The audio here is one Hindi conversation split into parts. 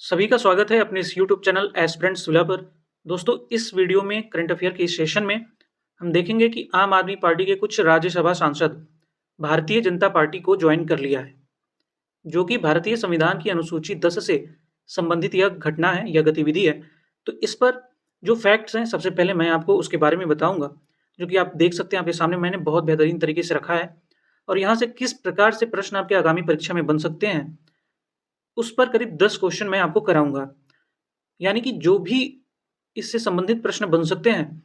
सभी का स्वागत है अपने इस यूट्यूब चैनल एस्पिरेंट्स सुलह पर। दोस्तों, इस वीडियो में करंट अफेयर के इस सेशन में हम देखेंगे कि आम आदमी पार्टी के कुछ राज्यसभा सांसद भारतीय जनता पार्टी को ज्वाइन कर लिया है, जो कि भारतीय संविधान की अनुसूची 10 से संबंधित यह घटना है, यह गतिविधि है। तो इस पर जो फैक्ट्स हैं, सबसे पहले मैं आपको उसके बारे में बताऊंगा, जो कि आप देख सकते हैं आपके सामने मैंने बहुत बेहतरीन तरीके से रखा है। और यहाँ से किस प्रकार से प्रश्न आपके आगामी परीक्षा में बन सकते हैं, उस पर करीब 10 क्वेश्चन मैं आपको कराऊंगा। यानी कि जो भी इससे संबंधित प्रश्न बन सकते हैं,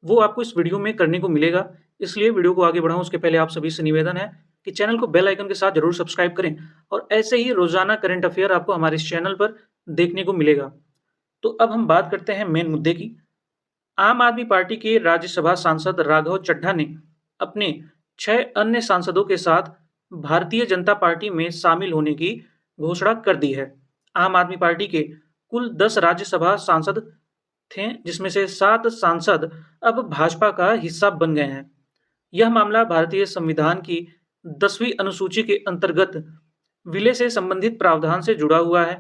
वो आपको इस वीडियो में करने को मिलेगा। इसलिए वीडियो को आगे बढ़ाऊँ उसके पहले आप सभी से निवेदन है कि चैनल को बेल आइकन के साथ ज़रूर सब्सक्राइब करें और ऐसे ही रोज़ाना करंट अफेयर आपको हमारे इस चैनल पर देखने को मिलेगा। तो अब हम बात करते हैं मेन मुद्दे की। आम आदमी पार्टी के राज्यसभा सांसद राघव चड्ढा ने अपने 6 अन्य सांसदों के साथ भारतीय जनता पार्टी में शामिल होने की घोषणा कर दी है। आम आदमी पार्टी के कुल 10 राज्यसभा सांसद थे, जिसमें से 7 सांसद अब भाजपा का हिस्सा बन गए हैं। यह मामला भारतीय संविधान की 10वीं अनुसूची के अंतर्गत विलय से संबंधित प्रावधान से जुड़ा हुआ है।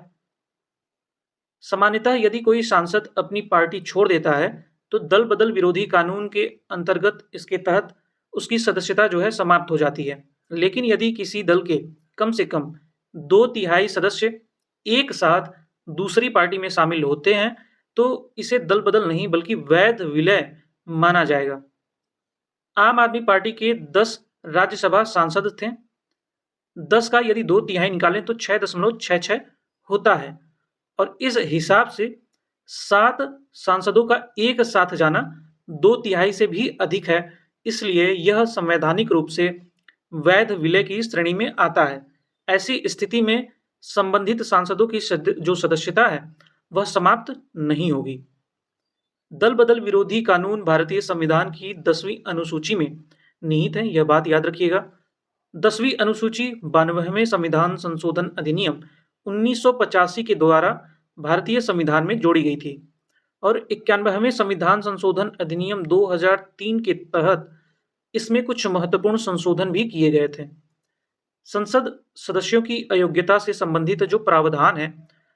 सामान्यतः यदि कोई सांसद अपनी पार्टी छोड़ देता है, तो दल बदल विरोधी कानून के अंतर्गत इसके तहत उसकी सदस्यता जो है समाप्त हो जाती है। लेकिन यदि किसी दल के कम से कम 2/3 सदस्य एक साथ दूसरी पार्टी में शामिल होते हैं, तो इसे दल बदल नहीं बल्कि वैध विलय माना जाएगा। आम आदमी पार्टी के 10 राज्यसभा सांसद थे। 10 का यदि 2/3 निकालें तो 6.66 होता है। और इस हिसाब से 7 सांसदों का एक साथ जाना 2/3 से भी अधिक है, इसलिए यह संवैधानिक रूप से वैध विलय की श्रेणी में आता है। ऐसी स्थिति में संबंधित सांसदों की जो सदस्यता है, वह समाप्त नहीं होगी। दल बदल विरोधी कानून भारतीय संविधान की 10वीं अनुसूची में निहित है, यह बात याद रखिएगा। 10वीं अनुसूची 92वें संविधान संशोधन अधिनियम 1985 के द्वारा भारतीय संविधान में जोड़ी गई थी और 91वें संविधान संशोधन अधिनियम 2003 के तहत इसमें कुछ महत्वपूर्ण संशोधन भी किए गए थे। संसद सदस्यों की अयोग्यता से संबंधित जो प्रावधान है,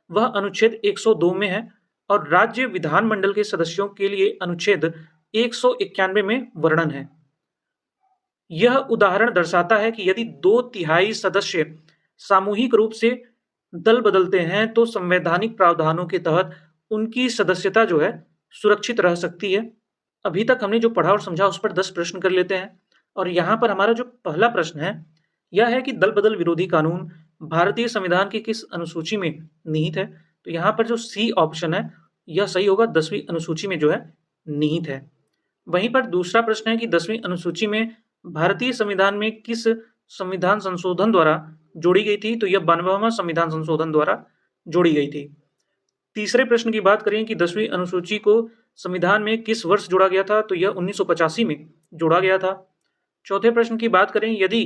वह अनुच्छेद 102 में है और राज्य विधानमंडल के सदस्यों के लिए अनुच्छेद 191 में वर्णन है। यह उदाहरण दर्शाता है कि यदि 2/3 सदस्य सामूहिक रूप से दल बदलते हैं, तो संवैधानिक प्रावधानों के तहत उनकी सदस्यता जो है सुरक्षित रह सकती है। अभी तक हमने जो पढ़ा और समझा उस पर 10 प्रश्न कर लेते हैं। और यहाँ पर हमारा जो पहला प्रश्न है, यह है कि दल बदल विरोधी कानून भारतीय संविधान की किस अनुसूची में निहित है? तो यहाँ पर जो सी ऑप्शन है, यह सही होगा, 10वीं अनुसूची में जो है निहित है। वहीं पर दूसरा प्रश्न है कि 10वीं अनुसूची में भारतीय संविधान में किस संविधान संशोधन द्वारा जोड़ी गई थी? तो यह 92वां संविधान संशोधन द्वारा जोड़ी गई थी। तीसरे प्रश्न की बात करें कि 10वीं अनुसूची को संविधान में किस वर्ष जोड़ा गया था? तो यह 1985 में जोड़ा गया था। चौथे प्रश्न की बात करें, यदि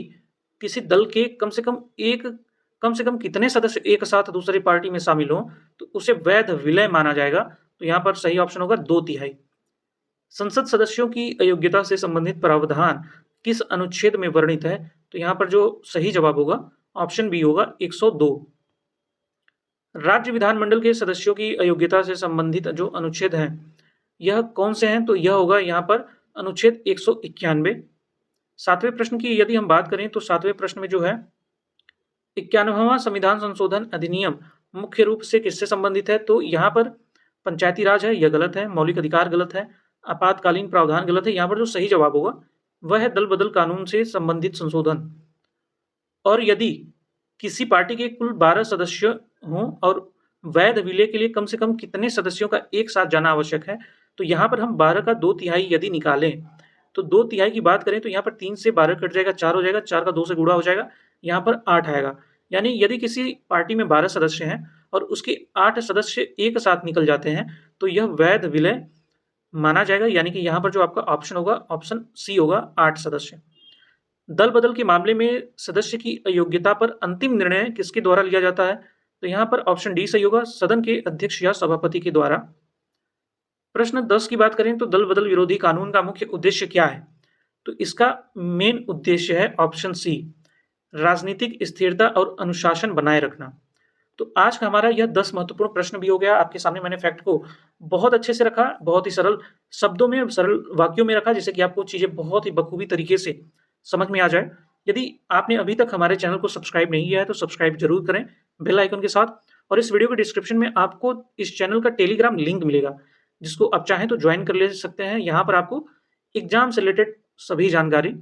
किसी दल के कम से कम कितने सदस्य एक साथ दूसरी पार्टी में शामिल हों, तो उसे वैध विलय माना जाएगा? तो यहाँ पर सही ऑप्शन होगा 2/3। संसद सदस्यों की अयोग्यता से संबंधित प्रावधान किस अनुच्छेद में वर्णित है? तो यहाँ पर जो सही जवाब होगा ऑप्शन बी होगा 102। राज्य विधानमंडल के सदस्यों की अयोग्यता से संबंधित जो अनुच्छेद हैं, यह कौन से हैं? तो यह होगा यहाँ पर अनुच्छेद 191। सातवें प्रश्न की यदि हम बात करें, तो सातवें प्रश्न में जो है 91वां संविधान संशोधन अधिनियम मुख्य रूप से किससे संबंधित है? तो यहाँ पर पंचायती राज है, यह गलत है। मौलिक अधिकार गलत है। आपातकालीन प्रावधान गलत है। यहाँ पर जो सही जवाब होगा वह है दल बदल कानून से संबंधित संशोधन। और यदि किसी पार्टी के कुल 12 सदस्य हों और वैध विलय के लिए कम से कम कितने सदस्यों का एक साथ जाना आवश्यक है? तो यहाँ पर हम 12 का 2/3 यदि निकालें, तो 2/3 की बात करें तो यहाँ पर 3 से 12 कट जाएगा, 4 हो जाएगा, 4 का 2 से गुणा हो जाएगा, यहाँ पर 8 आएगा। यानी यदि किसी पार्टी में 12 सदस्य हैं और उसके 8 सदस्य एक साथ निकल जाते हैं, तो यह वैध विलय माना जाएगा। यानी कि यहाँ पर जो आपका ऑप्शन होगा ऑप्शन सी होगा, 8 सदस्य। दल बदल के मामले में सदस्य की अयोग्यता पर अंतिम निर्णय किसके द्वारा लिया जाता है? तो यहाँ पर ऑप्शन डी सही होगा, सदन के अध्यक्ष या सभापति के द्वारा। प्रश्न 10 की बात करें तो दल बदल विरोधी कानून का मुख्य उद्देश्य क्या है? तो इसका मेन उद्देश्य है ऑप्शन सी, राजनीतिक स्थिरता और अनुशासन बनाए रखना। तो आज का हमारा यह 10 महत्वपूर्ण प्रश्न भी हो गया। आपके सामने मैंने फैक्ट को बहुत अच्छे से रखा, बहुत ही सरल शब्दों में, सरल वाक्यों में रखा, जिससे कि आपको चीज़ें बहुत ही बखूबी तरीके से समझ में आ जाए। यदि आपने अभी तक हमारे चैनल को सब्सक्राइब नहीं किया है, तो सब्सक्राइब ज़रूर करें, बेल आइकन के साथ। और इस वीडियो के डिस्क्रिप्शन में आपको इस चैनल का टेलीग्राम लिंक मिलेगा, जिसको आप चाहें तो जॉइन कर ले सकते हैं। यहाँ पर आपको एग्ज़ाम से रिलेटेड सभी जानकारी,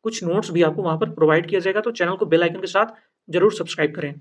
कुछ नोट्स भी आपको वहाँ पर प्रोवाइड किया जाएगा, तो चैनल को बेल आइकन के साथ ज़रूर सब्सक्राइब करें।